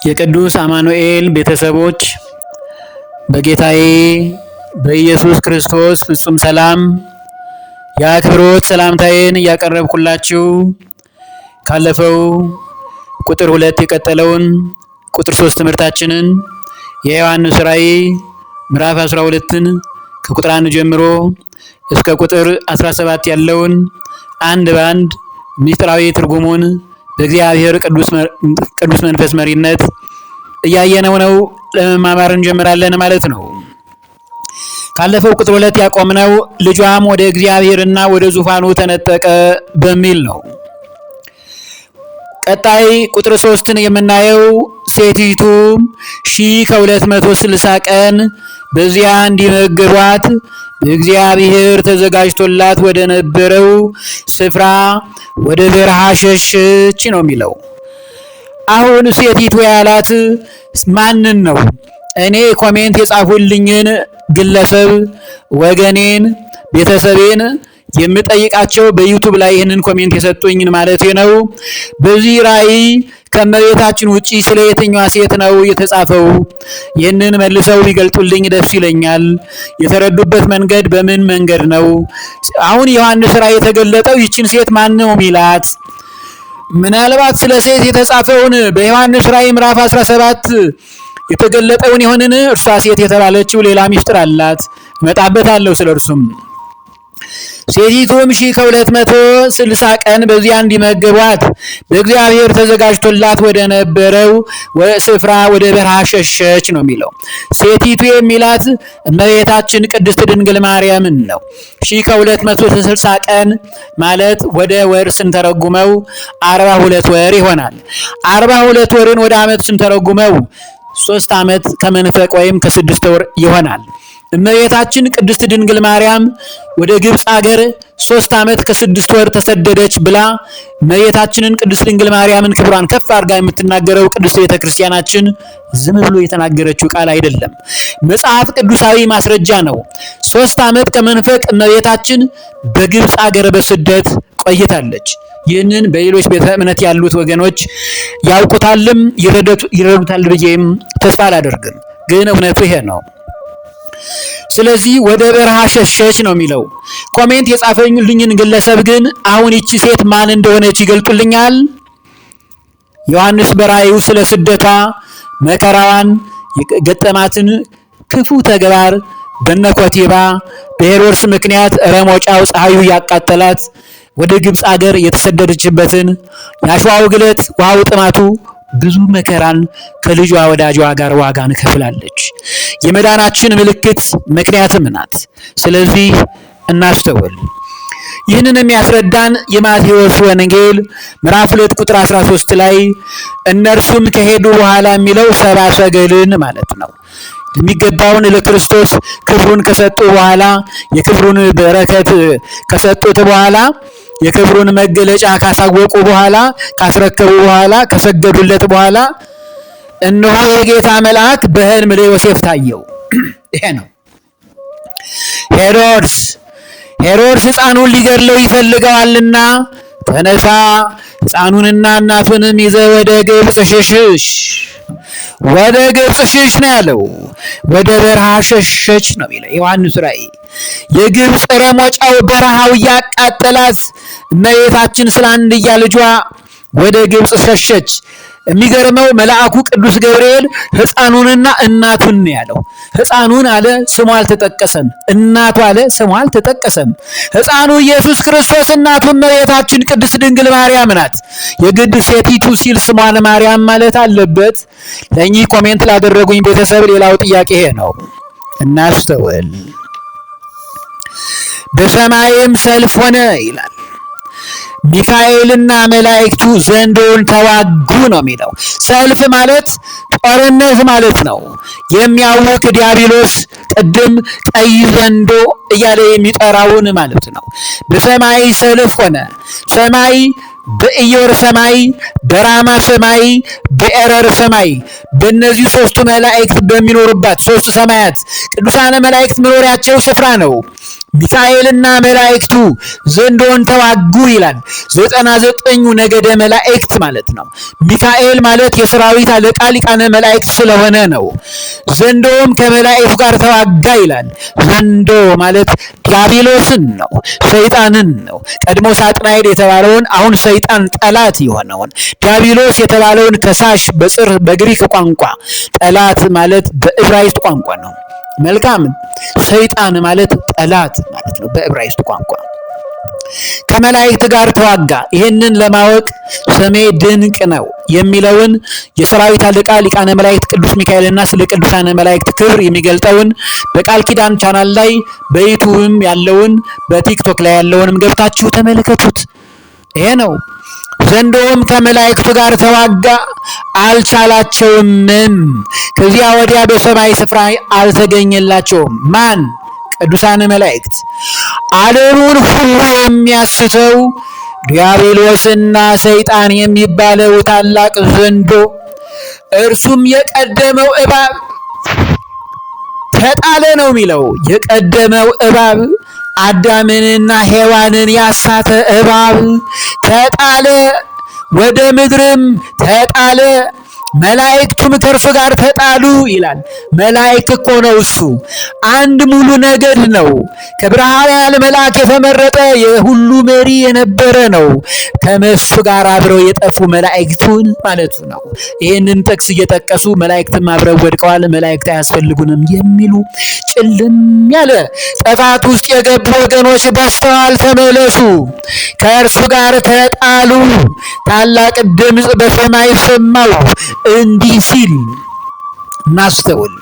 የቅዱስ አማኑኤል ቤተሰቦች በጌታዬ በኢየሱስ ክርስቶስ ፍጹም ሰላም የአክብሮት ሰላምታዬን እያቀረብኩላችሁ ካለፈው ቁጥር 2 የቀጠለውን ቁጥር 3 ትምህርታችንን የዮሐንስ ራእይ ምዕራፍ 12ን ከቁጥር 1 ጀምሮ እስከ ቁጥር 17 ያለውን አንድ ባንድ ምስጢራዊ ትርጉሙን በእግዚአብሔር ቅዱስ መንፈስ መሪነት እያየነው ነው ለመማማር እንጀምራለን ማለት ነው። ካለፈው ቁጥር 2 ያቆምነው ልጇም ወደ እግዚአብሔርና ወደ ዙፋኑ ተነጠቀ በሚል ነው። ቀጣይ ቁጥር 3ን የምናየው ሴቲቱ 1260 ቀን በዚያ እንዲመግቧት በእግዚአብሔር ተዘጋጅቶላት ወደ ነበረው ስፍራ ወደ በረሃ ሸሸች ነው የሚለው። አሁን ሴቲቱ ያላት ማንን ነው? እኔ ኮሜንት የጻፉልኝን ግለሰብ ወገኔን ቤተሰቤን የምጠይቃቸው በዩቲዩብ ላይ ይህንን ኮሜንት የሰጡኝን ማለት ነው። በዚህ ራእይ ከመቤታችን ውጪ ስለ የትኛዋ ሴት ነው የተጻፈው? ይህንን መልሰው ቢገልጡልኝ ደስ ይለኛል። የተረዱበት መንገድ በምን መንገድ ነው? አሁን ዮሐንስ ራእይ የተገለጠው ይችን ሴት ማን ነው ሚላት? ምናልባት ስለ ሴት የተጻፈውን በዮሐንስ ራእይ ምዕራፍ 17 የተገለጠውን ይሆንን? እርሷ ሴት የተባለችው ሌላ ሚስጥር አላት። እመጣበታለሁ ስለ እርሱም። ሴቲቱም 1260 ቀን በዚያ እንዲመግቧት በእግዚአብሔር ተዘጋጅቶላት ወደ ነበረው ስፍራ ወደ በረሃ ሸሸች ነው የሚለው። ሴቲቱ የሚላት እመቤታችን ቅድስት ድንግል ማርያምን ነው። 1260 ቀን ማለት ወደ ወር ስንተረጉመው 42 ወር ይሆናል። 42 ወርን ወደ ዓመት ስንተረጉመው 3 ዓመት ከመንፈቅ ወይም ከ6 ወር ይሆናል። እመቤታችን ቅድስት ድንግል ማርያም ወደ ግብፅ ሀገር 3 ዓመት ከ6 ወር ተሰደደች ብላ እመቤታችንን ቅድስት ድንግል ማርያምን ክብሯን ከፍ አድርጋ የምትናገረው ቅድስት ቤተክርስቲያናችን ዝም ብሎ የተናገረችው ቃል አይደለም፣ መጽሐፍ ቅዱሳዊ ማስረጃ ነው። 3 ዓመት ከመንፈቅ እመቤታችን በግብፅ ሀገር በስደት ቆይታለች። ይህንን በሌሎች ቤተ እምነት ያሉት ወገኖች ያውቁታልም ይረዱታል ብዬም ተስፋ አላደርግም፣ ግን እውነቱ ይሄ ነው። ስለዚህ ወደ በረሃ ሸሸች ነው የሚለው። ኮሜንት የጻፈልኝን ግለሰብ ግን አሁን ይቺ ሴት ማን እንደሆነች ይገልጡልኛል። ዮሐንስ በራእዩ ስለ ስደቷ መከራዋን የገጠማትን ክፉ ተግባር በነኮቲባ በሄሮድስ ምክንያት ረሞጫው ፀሐዩ ያቃጠላት ወደ ግብፅ ሀገር የተሰደደችበትን የአሸዋው ግለት ውሃው ጥማቱ ብዙ መከራን ከልጇ ወዳጇ ጋር ዋጋን ከፍላለች። የመዳናችን ምልክት ምክንያትም ናት። ስለዚህ እናስተውል። ይህንን የሚያስረዳን የማቴዎስ ወንጌል ምዕራፍ 2 ቁጥር 13 ላይ እነርሱም ከሄዱ በኋላ የሚለው 70 ሰገልን ማለት ነው። የሚገባውን ለክርስቶስ ክብሩን ከሰጡ በኋላ የክብሩን በረከት ከሰጡት በኋላ የክብሩን መገለጫ ካሳወቁ በኋላ ካስረከቡ በኋላ ከሰገዱለት በኋላ እነሆ የጌታ መልአክ በሕልም ለዮሴፍ ታየው። ይሄ ነው። ሄሮድስ ሕፃኑን ሊገድለው ይፈልገዋልና ተነሳ፣ ሕፃኑንና እናቱንም ይዘህ ወደ ግብፅ ሽሽ። ወደ ግብፅ ሽሽ ነው ያለው። ወደ በረሃ ሸሸች ነው የሚለው ዮሐንስ ራእይ። የግብፅ ረሞጫው በረሃው ያቃጠላት እመቤታችን ስለ አንድያ ልጇ ወደ ግብፅ ሸሸች። የሚገርመው መልአኩ ቅዱስ ገብርኤል ሕፃኑንና እናቱን ነው ያለው። ሕፃኑን አለ ስሙ አልተጠቀሰም፣ እናቱ አለ ስሙ አልተጠቀሰም። ሕፃኑ ኢየሱስ ክርስቶስ፣ እናቱ እመቤታችን ቅድስት ድንግል ማርያም ናት። የግድ ሴቲቱ ሲል ስሟን ማርያም ማለት አለበት? ለእኚህ ኮሜንት ላደረጉኝ ቤተሰብ ሌላው ጥያቄ ይሄ ነው። እናስተውል። በሰማይም ሰልፍ ሆነ ይላል። ሚካኤልና መላእክቱ ዘንዶውን ተዋጉ ነው የሚለው። ሰልፍ ማለት ጦርነት ማለት ነው። የሚያውክ ዲያብሎስ ቅድም ቀይ ዘንዶ እያለ የሚጠራውን ማለት ነው። በሰማይ ሰልፍ ሆነ። ሰማይ በኢዮር ሰማይ፣ በራማ ሰማይ፣ በኤረር ሰማይ፣ በእነዚህ 3 መላእክት በሚኖሩባት 3 ሰማያት ቅዱሳነ መላእክት መኖሪያቸው ስፍራ ነው። ሚካኤልና መላእክቱ ዘንዶን ተዋጉ ይላል። 99ኙ ነገደ መላእክት ማለት ነው። ሚካኤል ማለት የሰራዊት አለቃ ሊቃነ መላእክት ስለሆነ ነው። ዘንዶም ከመላእክቱ ጋር ተዋጋ ይላል። ዘንዶ ማለት ዲያብሎስን ነው፣ ሰይጣንን ነው። ቀድሞ ሳጥናኤል የተባለውን አሁን ሰይጣን ጠላት የሆነውን ዲያብሎስ የተባለውን ከሳሽ በግሪክ ቋንቋ፣ ጠላት ማለት በዕብራይስጥ ቋንቋ ነው። መልካም ሰይጣን ማለት ጠላት ማለት ነው በዕብራይስጥ ቋንቋ። ከመላእክት ጋር ተዋጋ። ይህንን ለማወቅ ስሜ ድንቅ ነው የሚለውን የሰራዊት አለቃ ሊቃነ መላእክት ቅዱስ ሚካኤልና ስለ ቅዱሳን መላእክት ክብር የሚገልጠውን በቃል ኪዳን ቻናል ላይ በዩቲዩብም ያለውን በቲክቶክ ላይ ያለውንም ገብታችሁ ተመልከቱት። ይሄ ነው። ዘንዶም ከመላእክቱ ጋር ተዋጋ፣ አልቻላቸውምም። ከዚያ ወዲያ በሰማይ ስፍራ አልተገኘላቸውም። ማን? ቅዱሳን መላእክት። ዓለሙን ሁሉ የሚያስተው ዲያብሎስና ሰይጣን የሚባለው ታላቅ ዘንዶ እርሱም የቀደመው እባብ ተጣለ ነው የሚለው። የቀደመው እባብ አዳምንና ሔዋንን ያሳተ እባብ ተጣለ፣ ወደ ምድርም ተጣለ፣ መላእክቱም ከእርሱ ጋር ተጣሉ ይላል። መላእክት እኮ ነው እሱ፣ አንድ ሙሉ ነገድ ነው። ከብርሃን መልአክ የተመረጠ የሁሉ መሪ የነበረ ነው። ከመሱ ጋር አብረው የጠፉ መላእክቱን ማለቱ ነው። ይህንን ጥቅስ እየጠቀሱ መላእክትም አብረው ወድቀዋል፣ መላእክት አያስፈልጉንም የሚሉ ጭልም ያለ ጥፋት ውስጥ የገቡ ወገኖች በስተዋል፣ ተመለሱ፣ ከእርሱ ጋር ተጣሉ። ታላቅ ድምፅ በሰማይ ሰማሁ እንዲህ ሲል እናስተውል።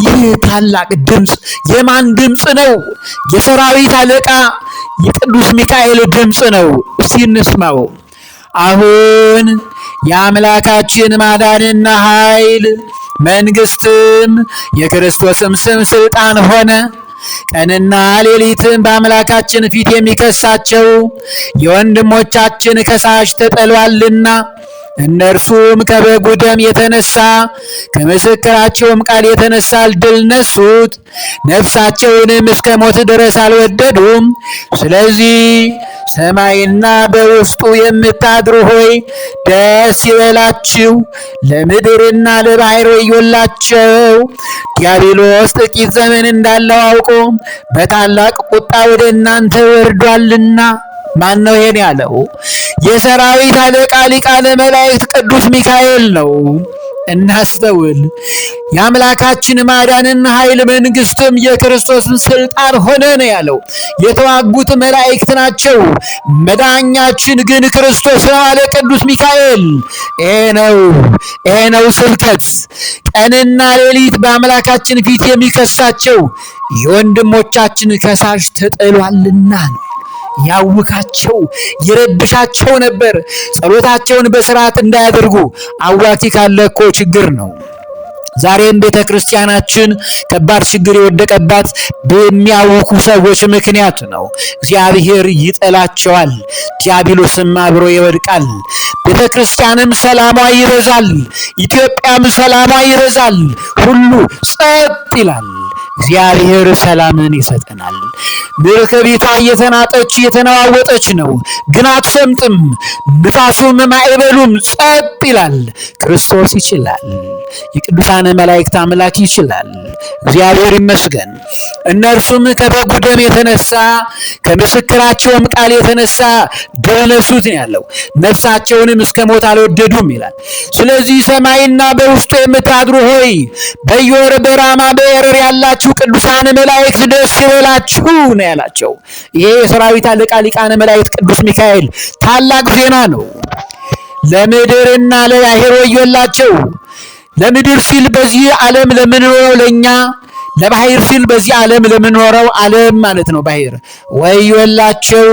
ይህ ታላቅ ድምፅ የማን ድምፅ ነው? የሰራዊት አለቃ የቅዱስ ሚካኤል ድምፅ ነው። እስቲ እንስማው። አሁን የአምላካችን ማዳንና ኃይል መንግስትም የክርስቶስም ስም ስልጣን ሆነ። ቀንና ሌሊትም በአምላካችን ፊት የሚከሳቸው የወንድሞቻችን ከሳሽ ተጥሏልና እነርሱም ከበጉ ደም የተነሳ ከምስክራቸውም ቃል የተነሳ ድል ነሱት፣ ነፍሳቸውንም እስከ ሞት ድረስ አልወደዱም። ስለዚህ ሰማይና በውስጡ የምታድሩ ሆይ ደስ ይበላችሁ፣ ለምድርና ለባሕር ወዮላቸው። ዲያብሎስ ጥቂት ዘመን እንዳለው አውቆ በታላቅ ቁጣ ወደ እናንተ ወርዷልና። ማን ነው ይሄን ያለው? የሰራዊት አለቃ ሊቃነ መላእክት ቅዱስ ሚካኤል ነው። እናስተውል። የአምላካችን ማዳንና ኃይል መንግስትም የክርስቶስን ስልጣን ሆነ ነው ያለው። የተዋጉት መላእክት ናቸው፣ መዳኛችን ግን ክርስቶስ ነው አለ ቅዱስ ሚካኤል። ይሄ ነው ስብከት። ቀንና ሌሊት በአምላካችን ፊት የሚከሳቸው የወንድሞቻችን ከሳሽ ተጥሏልና ነው። ያውካቸው ይረብሻቸው ነበር። ጸሎታቸውን በስርዓት እንዳያደርጉ አዋኪ ካለ እኮ ችግር ነው። ዛሬም ቤተ ክርስቲያናችን ከባድ ችግር የወደቀባት በሚያውኩ ሰዎች ምክንያት ነው። እግዚአብሔር ይጠላቸዋል፣ ዲያብሎስም አብሮ ይወድቃል። ቤተ ክርስቲያንም ሰላሟ ይበዛል፣ ኢትዮጵያም ሰላሟ ይበዛል። ሁሉ ጸጥ ይላል። እግዚአብሔር ሰላምን ይሰጠናል። መርከቢቷ እየተናጠች እየተነዋወጠች ነው፣ ግን አትሰምጥም። ንፋሱም ማዕበሉም ጸጥ ይላል። ክርስቶስ ይችላል። የቅዱሳን መላእክት አምላክ ይችላል። እግዚአብሔር ይመስገን። እነርሱም ከበጉ ደም የተነሳ ከምስክራቸውም ቃል የተነሳ ድል ነሱት ነው ያለው። ነፍሳቸውንም እስከ ሞት አልወደዱም ይላል። ስለዚህ ሰማይና በውስጡ የምታድሩ ሆይ በየወር በራማ በኤረር ያላችሁ ቅዱሳን መላእክት ደስ ይበላችሁ ነው ያላቸው። ይሄ የሰራዊት አለቃ ሊቃነ መላእክት ቅዱስ ሚካኤል ታላቅ ዜና ነው። ለምድርና ለባሕር ወዮላቸው። ለምድር ሲል በዚህ ዓለም ለምንኖረው ለኛ፣ ለባሕር ሲል በዚህ ዓለም ለምንኖረው ዓለም ማለት ነው። ባሕር ወዮላቸው።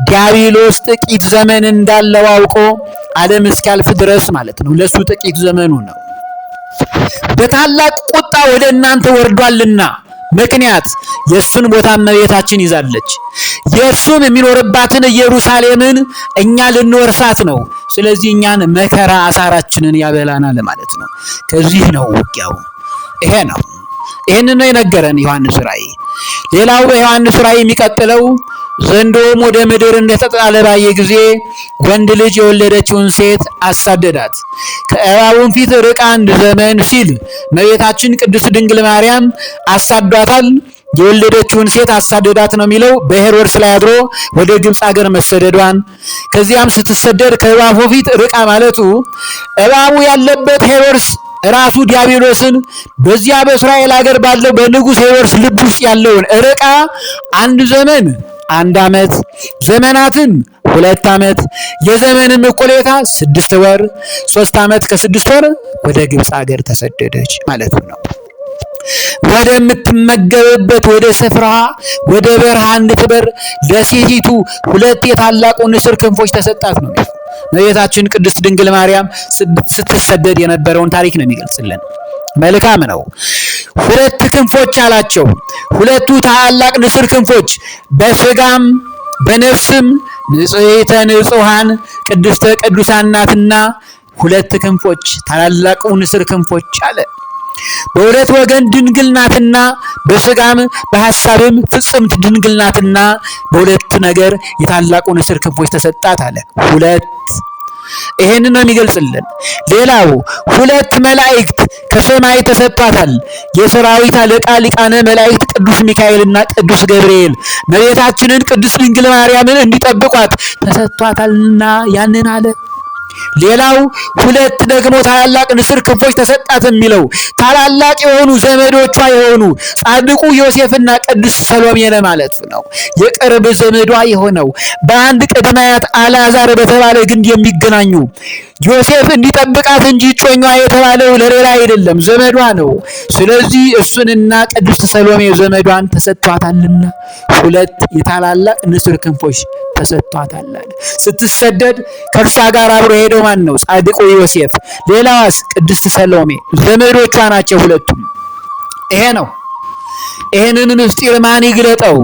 ዲያብሎስ ጥቂት ዘመን እንዳለው አውቆ ዓለም እስኪያልፍ ድረስ ማለት ነው። ለሱ ጥቂት ዘመኑ ነው። በታላቅ ቁጣ ወደ እናንተ ወርዷልና ምክንያት የእሱን ቦታ እመቤታችን ይዛለች። የእሱም የሚኖርባትን ኢየሩሳሌምን እኛ ልንወርሳት ነው። ስለዚህ እኛን መከራ አሳራችንን ያበላናል ማለት ነው። ከዚህ ነው ውጊያው። ይሄ ነው። ይህንን ነው የነገረን ዮሐንስ ራእይ። ሌላው በዮሐንስ ራእይ የሚቀጥለው ዘንዶም ወደ ምድር እንደተጣለ ባየ ጊዜ ወንድ ልጅ የወለደችውን ሴት አሳደዳት፣ ከእባቡም ፊት ርቃ 1 ዘመን ሲል እመቤታችን ቅድስት ድንግል ማርያም አሳዷታል። የወለደችውን ሴት አሳደዳት ነው የሚለው። በሄሮድስ ላይ አድሮ ወደ ግብፅ ሀገር መሰደዷን፣ ከዚያም ስትሰደድ ከእባቡ ፊት ርቃ ማለቱ እባቡ ያለበት ሄሮድስ ራሱ ዲያብሎስን በዚያ በእስራኤል ሀገር ባለው በንጉሥ ሄሮድስ ልብ ውስጥ ያለውን ርቃ 1 ዘመን 1 ዓመት፣ ዘመናትን 2 ዓመት፣ የዘመንም እኩሌታ 6 ወር፣ 3 ዓመት ከ6 ወር ወደ ግብፅ ሀገር ተሰደደች ማለት ነው። ወደምትመገብበት ወደ ስፍራ ወደ በረሃ እንድትበር ለሴቲቱ 2 የታላቁ ንስር ክንፎች ተሰጣት ነው። እመቤታችን ቅድስት ድንግል ማርያም ስትሰደድ የነበረውን ታሪክ ነው የሚገልጽልን። መልካም ነው። 2 ክንፎች አላቸው። 2ቱ ታላላቅ ንስር ክንፎች በስጋም በነፍስም ንጽሕተ ንጹሐን ቅድስተ ቅዱሳን ናትና 2 ክንፎች ታላላቁ ንስር ክንፎች አለ። በሁለት ወገን ድንግል ናትና በስጋም በሐሳብም ፍጽምት ድንግል ናትና በሁለት ነገር የታላቁ ንስር ክንፎች ተሰጣት አለ። 2 ይሄንን ነው የሚገልጽልን። ሌላው 2 መላእክት ከሰማይ ተሰጥቷታል። የሰራዊት አለቃ ሊቃነ መላእክት ቅዱስ ሚካኤልና ቅዱስ ገብርኤል እመቤታችንን ቅድስት ድንግል ማርያምን እንዲጠብቋት ተሰጥቷታልና ያንን አለ። ሌላው 2 ደግሞ ታላላቅ ንስር ክንፎች ተሰጣት የሚለው ታላላቅ የሆኑ ዘመዶቿ የሆኑ ጻድቁ ዮሴፍና ቅድስት ሰሎሜ ማለት ነው። የቅርብ ዘመዷ የሆነው በአንድ ቅድመ አያት አልዓዛር በተባለ ግንድ የሚገናኙ ዮሴፍ እንዲጠብቃት እንጂ ጮኛ የተባለው ለሌላ አይደለም፣ ዘመዷ ነው። ስለዚህ እሱንና ቅድስት ሰሎሜ ዘመዷን ተሰጥቷታልና 2 የታላላቅ ንስር ክንፎች ተሰጥቷታል። ስትሰደድ ከእርሷ ጋር አብሮ ሄደው ማን ነው? ጻድቁ ዮሴፍ። ሌላዋስ ቅድስት ሰሎሜ ዘመዶቿ ናቸው 2ቱም። ይሄ ነው። ይሄንን ምስጢር ማን ይግለጠው?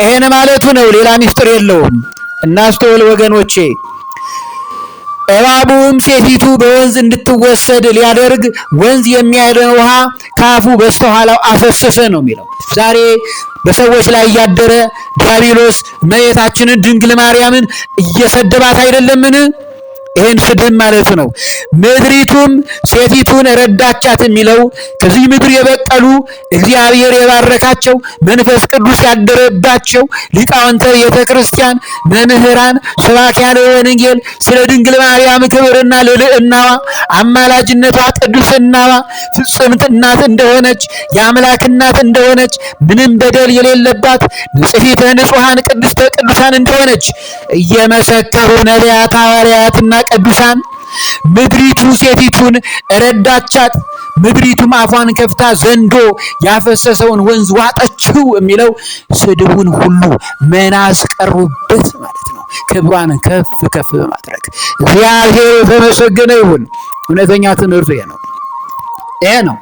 ይሄን ማለቱ ነው፣ ሌላ ምስጢር የለውም። እናስተውል ወገኖቼ። እባቡም ሴቲቱ በወንዝ እንድትወሰድ ሊያደርግ ወንዝ የሚያሄደን ውሃ ካፉ በስተኋላው አፈሰሰ ነው የሚለው። ዛሬ በሰዎች ላይ ያደረ ዲያብሎስ እመቤታችንን ድንግል ማርያምን እየሰደባት አይደለምን? ይሄን ስድብ ማለት ነው። ምድሪቱም ሴቲቱን ረዳቻት የሚለው ከዚህ ምድር የበቀሉ እግዚአብሔር የባረካቸው መንፈስ ቅዱስ ያደረባቸው ሊቃውንተ ቤተ ክርስቲያን፣ መምህራን፣ ሰባኪያነ ወንጌል ስለ ድንግል ማርያም ክብርና ልዕልናዋ፣ አማላጅነቷ፣ ቅድስናዋ ፍጽምት እናት እንደሆነች የአምላክ እናት እንደሆነች ምንም በደል የሌለባት ንጽሕተ ንጹሐን ቅድስተ ቅዱሳን እንደሆነች እየመሰከሩ ነቢያት ሐዋርያትና ቅዱሳን ምድሪቱ ሴቲቱን ረዳቻት። ምድሪቱም አፏን ከፍታ ዘንዶ ያፈሰሰውን ወንዝ ዋጠችው የሚለው ስድቡን ሁሉ መናስ ቀሩበት ማለት ነው። ክብሯን ከፍ ከፍ በማድረግ እግዚአብሔር የተመሰገነ ይሁን። እውነተኛ ትምህርቱ ይሄ ነው።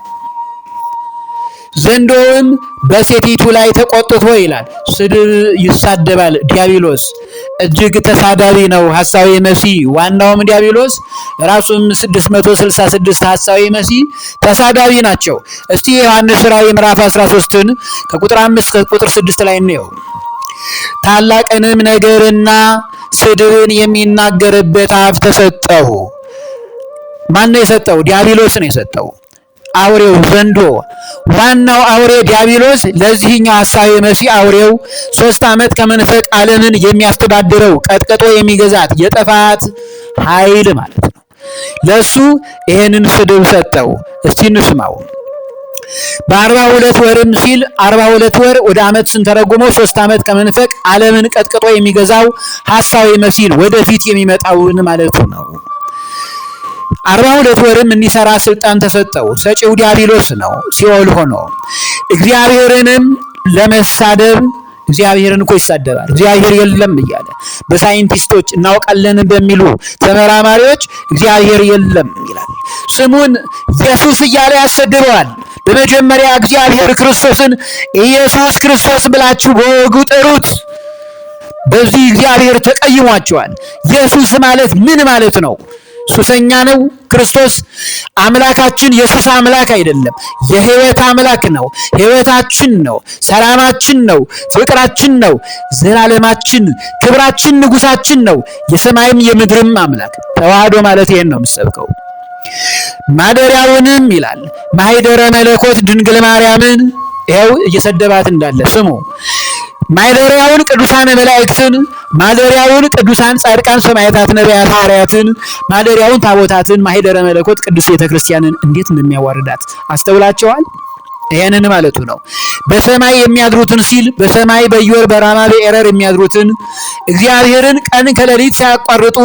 ዘንዶውም በሴቲቱ ላይ ተቆጥቶ ይላል። ስድብ ይሳደባል ዲያብሎስ። እጅግ ተሳዳቢ ነው ሐሳዊ መሲህ። ዋናውም ዲያብሎስ ራሱም 666 ሐሳዊ መሲህ ተሳዳቢ ናቸው። እስቲ ዮሐንስ ራእይ ምዕራፍ 13ን ከቁጥር 5 ከቁጥር 6 ላይ እንየው። ታላቅንም ነገርና ስድብን የሚናገርበት አፍ ተሰጠው። ማን ነው የሰጠው? ዲያብሎስ ነው የሰጠው። አውሬው ዘንዶ፣ ዋናው አውሬ ዲያብሎስ ለዚህኛው ሐሳዊ መሲህ አውሬው 3 ዓመት ከመንፈቅ ዓለምን የሚያስተዳድረው ቀጥቅጦ የሚገዛት የጥፋት ኃይል ማለት ነው። ለሱ ይሄንን ስድብ ሰጠው። እስቲ እንስማው። በ42 ወርም ሲል 42 ወር ወደ ዓመት ስንተረጉመው 3 ዓመት ከመንፈቅ ዓለምን ቀጥቅጦ የሚገዛው ሐሳዊ መሲህ ወደፊት የሚመጣውን ማለቱ ነው። 42 ወርም እንዲሰራ ስልጣን ተሰጠው። ሰጪው ዲያብሎስ ነው ሲኦል ሆኖ እግዚአብሔርንም ለመሳደብ። እግዚአብሔርን እኮ ይሳደባል እግዚአብሔር የለም እያለ በሳይንቲስቶች እናውቃለን በሚሉ ተመራማሪዎች እግዚአብሔር የለም ይላል። ስሙን ኢየሱስ እያለ ያሰድበዋል። በመጀመሪያ እግዚአብሔር ክርስቶስን ኢየሱስ ክርስቶስ ብላችሁ በወጉ ጥሩት። በዚህ እግዚአብሔር ተቀይሟቸዋል። ኢየሱስ ማለት ምን ማለት ነው? ሱሰኛ ነው። ክርስቶስ አምላካችን የሱስ አምላክ አይደለም፣ የህይወት አምላክ ነው። ህይወታችን ነው፣ ሰላማችን ነው፣ ፍቅራችን ነው፣ ዘላለማችን፣ ክብራችን፣ ንጉሳችን ነው። የሰማይም የምድርም አምላክ። ተዋህዶ ማለት ይሄን ነው የምሰብከው። ማደሪያውንም ይላል ማኅደረ መለኮት ድንግል ማርያምን ይኸው እየሰደባት እንዳለ ስሙ። ማደሪያውን ቅዱሳን መላእክትን፣ ማደሪያውን ቅዱሳን ጻድቃን ሰማዕታት ነቢያት ሐዋርያትን፣ ማደሪያውን ታቦታትን፣ ማኅደረ መለኮት ቅዱስ ቤተ ክርስቲያንን እንዴት እንደሚያዋርዳት አስተውላቸዋል። ይሄንን ማለቱ ነው። በሰማይ የሚያድሩትን ሲል በሰማይ በኢዮር በራማ በኤረር የሚያድሩትን እግዚአብሔርን ቀን ከሌሊት ሳያቋርጡ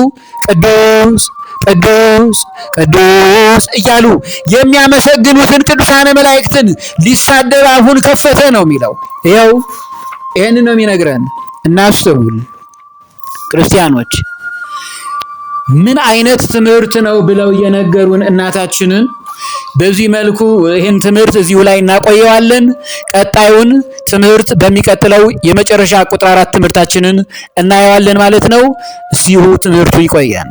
ቅዱስ ቅዱስ ቅዱስ እያሉ የሚያመሰግኑትን ቅዱሳን መላእክትን ሊሳደብ አፉን ከፈተ ነው የሚለው። ይኸው ይሄንን ነው የሚነግረን። እናስተውል ክርስቲያኖች። ምን አይነት ትምህርት ነው ብለው የነገሩን እናታችንን በዚህ መልኩ ይህን ትምህርት እዚሁ ላይ እናቆየዋለን። ቀጣዩን ትምህርት በሚቀጥለው የመጨረሻ ቁጥር 4 ትምህርታችንን እናየዋለን ማለት ነው። እዚሁ ትምህርቱ ይቆያል።